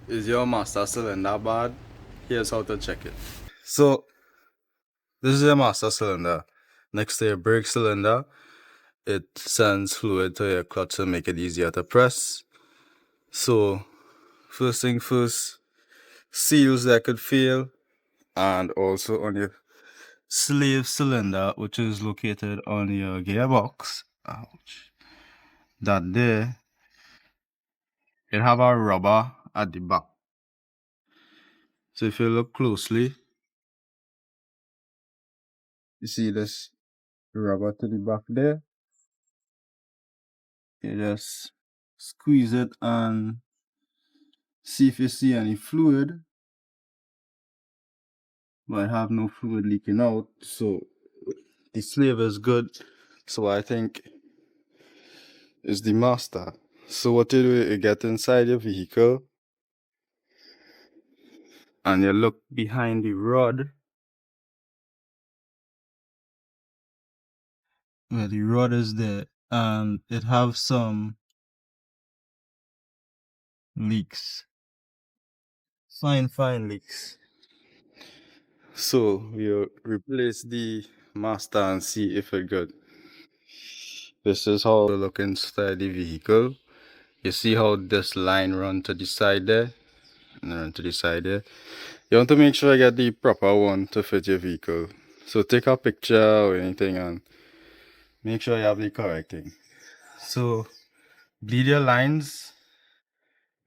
Is your master cylinder bad? Here's how to check it. So this is your master cylinder. Next to your brake cylinder, it sends fluid to your clutch to make it easier to press. So first thing first, seals that could fail, and also on your slave cylinder, which is located on your gearbox. Ouch. That there, it have a rubber at the back. So if you look closely, you see this rubber to the back there. You just squeeze it and see if you see any fluid. But I have no fluid leaking out, so the slave is good. So I think it's the master. So what you do, you get inside your vehicle and you look behind the rod where the rod is there, and it have some leaks, fine leaks. So you replace the master and see if it's good. This is how you look inside the vehicle. You see how this line run to the side there and run to the side there. You want to make sure you get the proper one to fit your vehicle. So take a picture or anything and make sure you have the correct thing. So bleed your lines.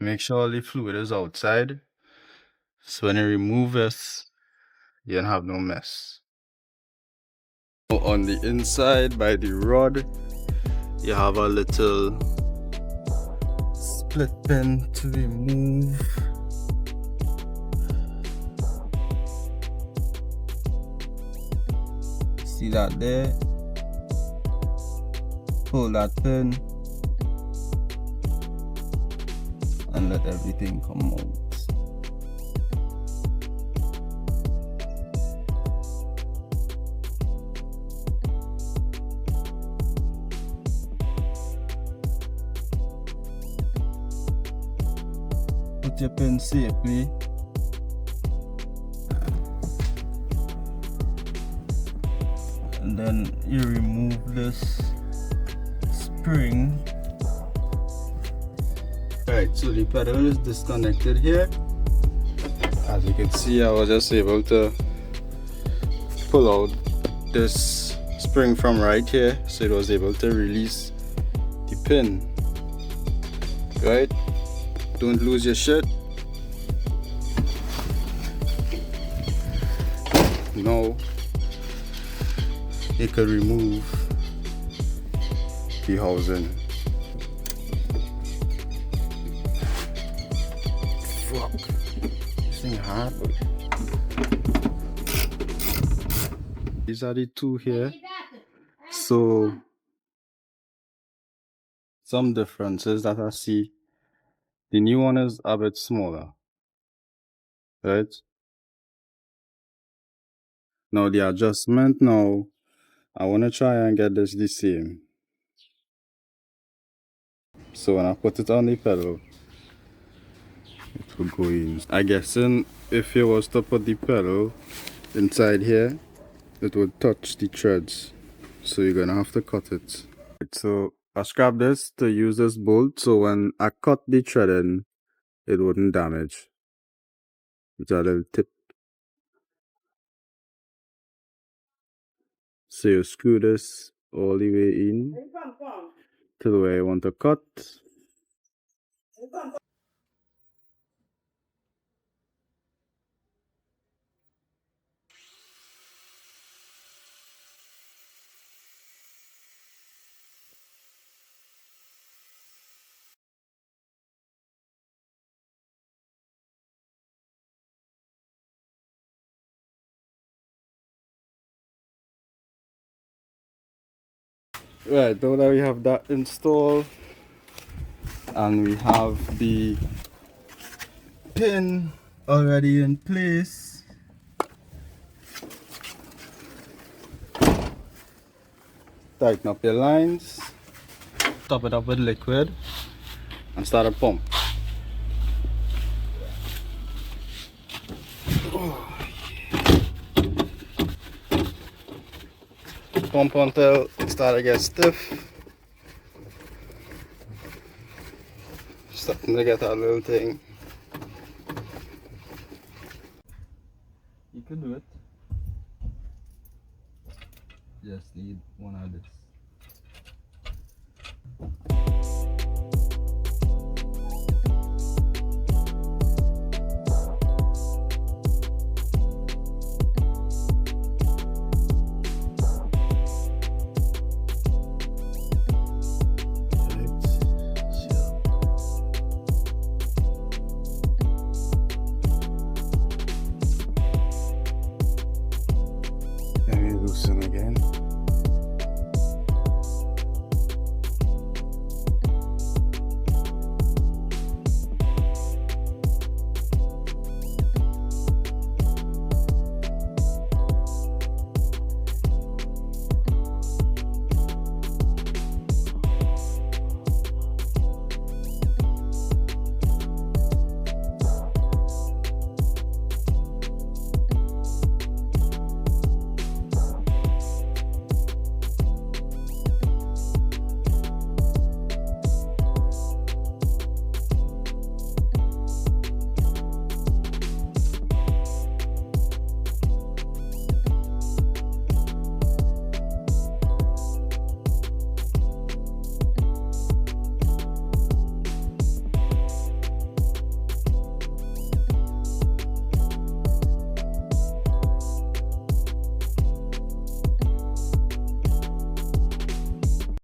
Make sure all the fluid is outside. So when you remove this, you don't have no mess. On the inside by the rod, you have a little split pin to remove. See that there? Pull that pin and let everything come out. Put your pin safely. And then you remove this spring. Alright, so the pedal is disconnected here. As you can see, I was just able to pull out this spring from right here, so it was able to release the pin. Right? Don't lose your shit. Now you can remove the housing. Fuck. This thing hard. These are the two here. So some differences that I see. The new one is a bit smaller. Right? Now the adjustment now, I want to try and get this the same. So when I put it on the pedal, it will go in. I guess if you was to put the pedal inside here, it would touch the threads. So you're gonna have to cut it. So I scrapped this to use this bolt, so when I cut the thread in, it wouldn't damage. It's a little tip. So you screw this all the way in to where you want to cut. Right, now that we have that installed and we have the pin already in place, tighten up your lines, top it up with liquid and start a pump. pump until it starts to get stiff. Starting to get a little thing. You can do it. Just need one of this.